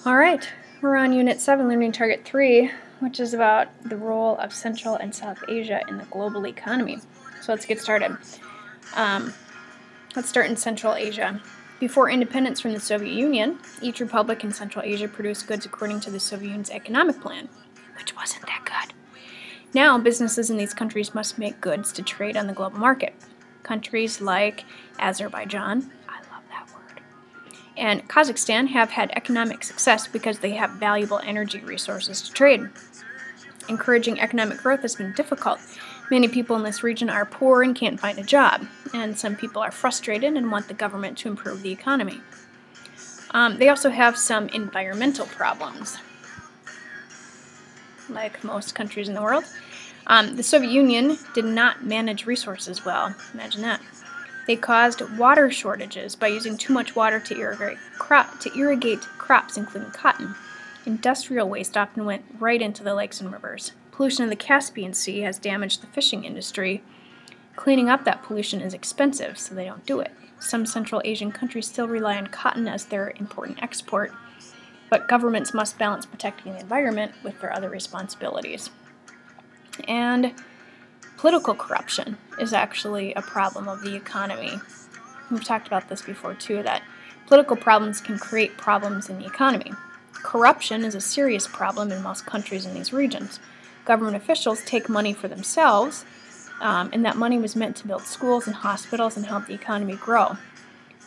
Alright, we're on Unit 7, Learning Target 3, which is about the role of Central and South Asia in the global economy. So let's get started. Let's start in Central Asia. Before independence from the Soviet Union, each republic in Central Asia produced goods according to the Soviet Union's economic plan, which wasn't that good. Now, businesses in these countries must make goods to trade on the global market. Countries like Azerbaijan, and Kazakhstan have had economic success because they have valuable energy resources to trade. Encouraging economic growth has been difficult. Many people in this region are poor and can't find a job, and some people are frustrated and want the government to improve the economy. They also have some environmental problems, like most countries in the world. The Soviet Union did not manage resources well. Imagine that. They caused water shortages by using too much water to irrigate crops, including cotton. Industrial waste often went right into the lakes and rivers. Pollution in the Caspian Sea has damaged the fishing industry. Cleaning up that pollution is expensive, so they don't do it. Some Central Asian countries still rely on cotton as their important export, but governments must balance protecting the environment with their other responsibilities. And political corruption is actually a problem of the economy. We've talked about this before too, that political problems can create problems in the economy. Corruption is a serious problem in most countries in these regions. Government officials take money for themselves, and that money was meant to build schools and hospitals and help the economy grow.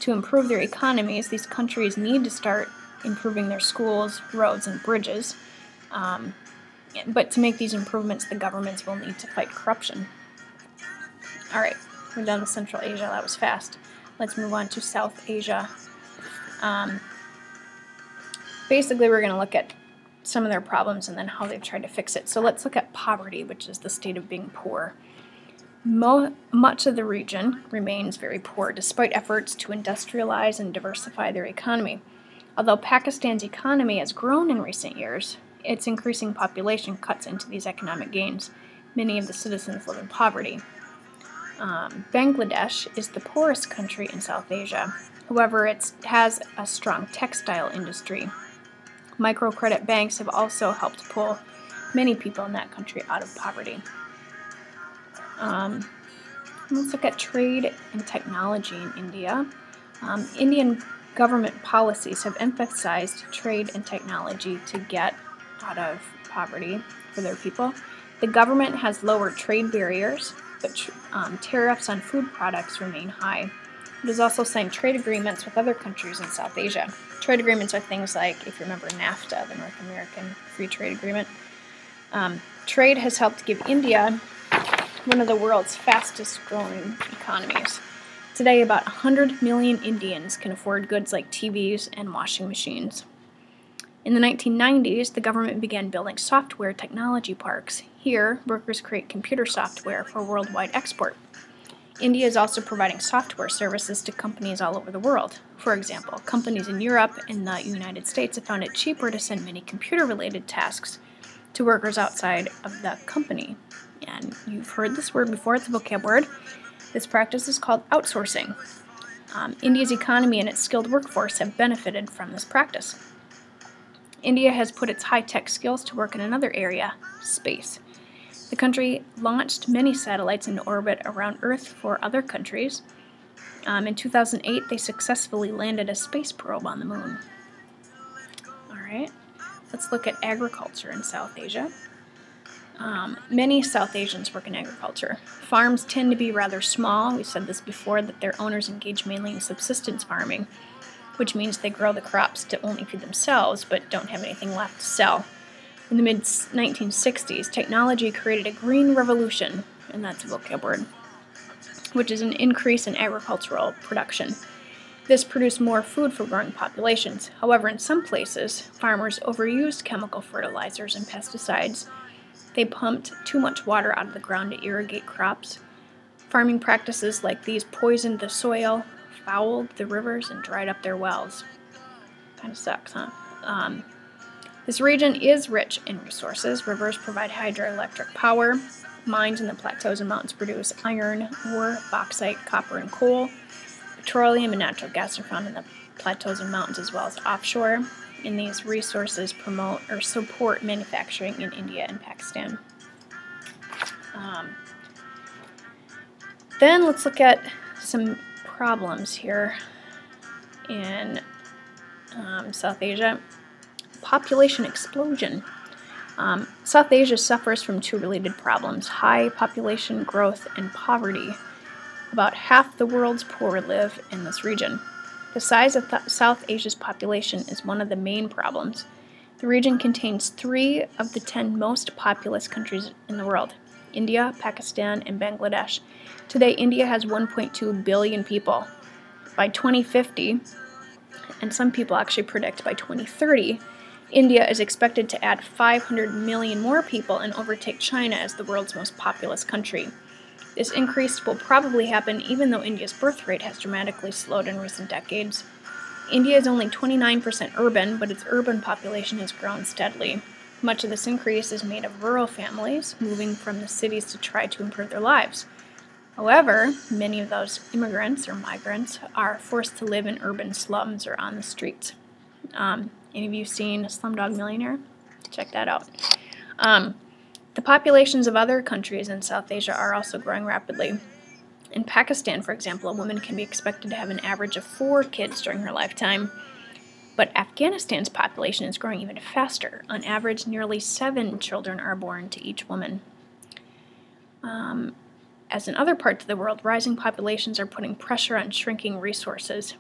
To improve their economies, these countries need to start improving their schools, roads, and bridges. But to make these improvements, the governments will need to fight corruption. Alright, we're done with Central Asia. That was fast. Let's move on to South Asia. Basically, we're going to look at some of their problems and then how they've tried to fix it. So let's look at poverty, which is the state of being poor. Much of the region remains very poor, despite efforts to industrialize and diversify their economy. Although Pakistan's economy has grown in recent years, its increasing population cuts into these economic gains. Many of the citizens live in poverty. Bangladesh is the poorest country in South Asia. However, it has a strong textile industry. Microcredit banks have also helped pull many people in that country out of poverty. Let's look at trade and technology in India. Indian government policies have emphasized trade and technology to get out of poverty for their people. The government has lowered trade barriers, but tariffs on food products remain high. It has also signed trade agreements with other countries in South Asia. Trade agreements are things like, if you remember, NAFTA, the North American Free Trade Agreement. Trade has helped give India one of the world's fastest growing economies. Today, about 100 million Indians can afford goods like TVs and washing machines. In the 1990s, the government began building software technology parks. Here, workers create computer software for worldwide export. India is also providing software services to companies all over the world. For example, companies in Europe and the United States have found it cheaper to send many computer-related tasks to workers outside of the company. And you've heard this word before, it's a vocab word. This practice is called outsourcing. India's economy and its skilled workforce have benefited from this practice. India has put its high-tech skills to work in another area, space. The country launched many satellites into orbit around Earth for other countries. In 2008, they successfully landed a space probe on the moon. Alright, let's look at agriculture in South Asia. Many South Asians work in agriculture. Farms tend to be rather small. We've said this before, that their owners engage mainly in subsistence farming, which means they grow the crops to only feed themselves but don't have anything left to sell. In the mid-1960s, technology created a green revolution, and that's a vocab word, which is an increase in agricultural production. This produced more food for growing populations. However, in some places, farmers overused chemical fertilizers and pesticides. They pumped too much water out of the ground to irrigate crops. Farming practices like these poisoned the soil, fouled the rivers, and dried up their wells. Kind of sucks, huh? This region is rich in resources. Rivers provide hydroelectric power. Mines in the plateaus and mountains produce iron, ore, bauxite, copper, and coal. Petroleum and natural gas are found in the plateaus and mountains as well as offshore, and these resources promote or support manufacturing in India and Pakistan. Then let's look at some problems here in South Asia. Population explosion. South Asia suffers from two related problems: high population growth and poverty. About half the world's poor live in this region. The size of South Asia's population is one of the main problems. The region contains 3 of the 10 most populous countries in the world: India, Pakistan, and Bangladesh. Today, India has 1.2 billion people. By 2050, and some people actually predict by 2030, India is expected to add 500 million more people and overtake China as the world's most populous country. This increase will probably happen even though India's birth rate has dramatically slowed in recent decades. India is only 29% urban, but its urban population has grown steadily. Much of this increase is made of rural families moving from the cities to try to improve their lives. However, many of those immigrants or migrants are forced to live in urban slums or on the streets. Any of you seen Slumdog Millionaire? Check that out. The populations of other countries in South Asia are also growing rapidly. In Pakistan, for example, a woman can be expected to have an average of 4 kids during her lifetime. But Afghanistan's population is growing even faster. On average, nearly 7 children are born to each woman. As in other parts of the world, rising populations are putting pressure on shrinking resources.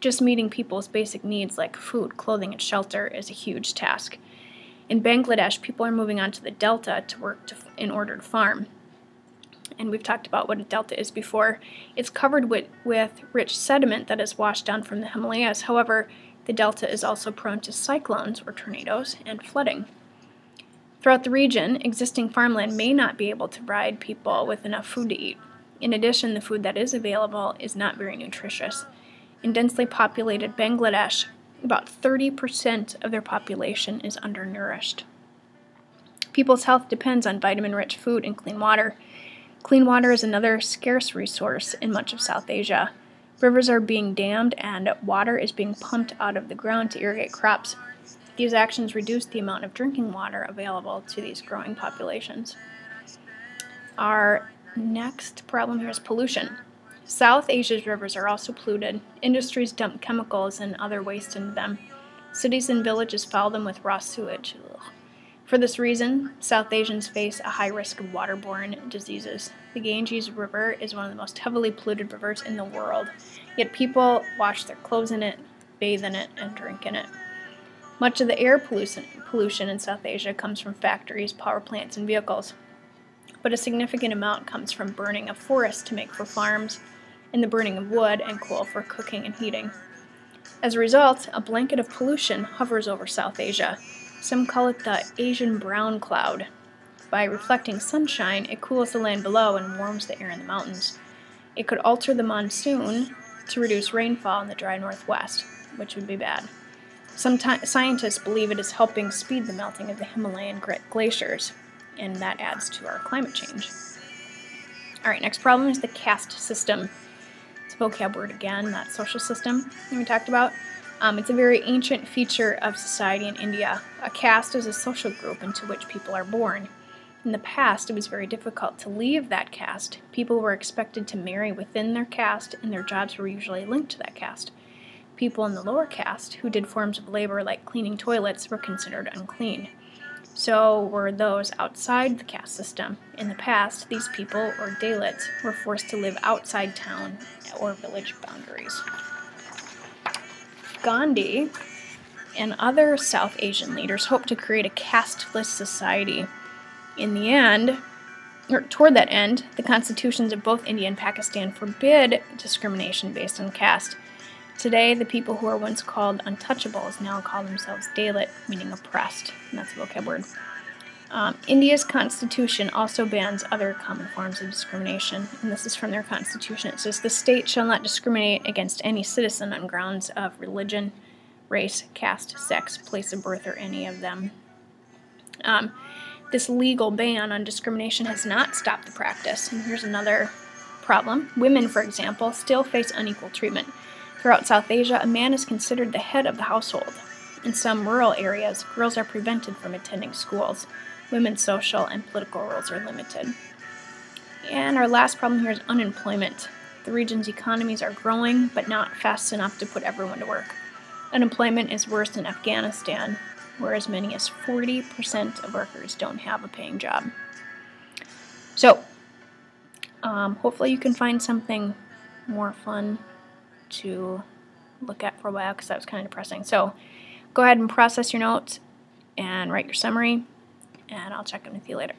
Just meeting people's basic needs like food, clothing, and shelter is a huge task. In Bangladesh, people are moving onto the delta to work in order to farm. And we've talked about what a delta is before. It's covered with rich sediment that is washed down from the Himalayas. However, the delta is also prone to cyclones or tornadoes and flooding. Throughout the region, existing farmland may not be able to provide people with enough food to eat. In addition, the food that is available is not very nutritious. In densely populated Bangladesh, about 30% of their population is undernourished. People's health depends on vitamin-rich food and clean water. Clean water is another scarce resource in much of South Asia. Rivers are being dammed and water is being pumped out of the ground to irrigate crops. These actions reduce the amount of drinking water available to these growing populations. Our next problem here is pollution. South Asia's rivers are also polluted. Industries dump chemicals and other waste into them. Cities and villages foul them with raw sewage. Ugh. For this reason, South Asians face a high risk of waterborne diseases. The Ganges River is one of the most heavily polluted rivers in the world, yet people wash their clothes in it, bathe in it, and drink in it. Much of the air pollution in South Asia comes from factories, power plants, and vehicles. But a significant amount comes from burning of forests to make for farms, and the burning of wood and coal for cooking and heating. As a result, a blanket of pollution hovers over South Asia. Some call it the Asian brown cloud. By reflecting sunshine, it cools the land below and warms the air in the mountains. It could alter the monsoon to reduce rainfall in the dry northwest, which would be bad. Some scientists believe it is helping speed the melting of the Himalayan glaciers, and that adds to our climate change. Alright, next problem is the caste system. It's a vocab word again, that social system that we talked about. It's a very ancient feature of society in India. A caste is a social group into which people are born. In the past, it was very difficult to leave that caste. People were expected to marry within their caste, and their jobs were usually linked to that caste. People in the lower caste, who did forms of labor like cleaning toilets, were considered unclean. So were those outside the caste system. In the past, these people, or Dalits, were forced to live outside town or village boundaries. Gandhi and other South Asian leaders hoped to create a casteless society. In the end, or toward that end, the constitutions of both India and Pakistan forbid discrimination based on caste. Today, the people who are once called untouchables now call themselves Dalit, meaning oppressed, and that's a vocab word. India's constitution also bans other common forms of discrimination, and this is from their constitution. It says, "The state shall not discriminate against any citizen on grounds of religion, race, caste, sex, place of birth, or any of them." This legal ban on discrimination has not stopped the practice, and here's another problem. Women, for example, still face unequal treatment. Throughout South Asia, a man is considered the head of the household. In some rural areas, girls are prevented from attending schools. Women's social and political roles are limited. And our last problem here is unemployment. The region's economies are growing, but not fast enough to put everyone to work. Unemployment is worse in Afghanistan, where as many as 40% of workers don't have a paying job. So, hopefully you can find something more fun to look at for a while, because that was kind of depressing. So, go ahead and process your notes and write your summary, and I'll check in with you later.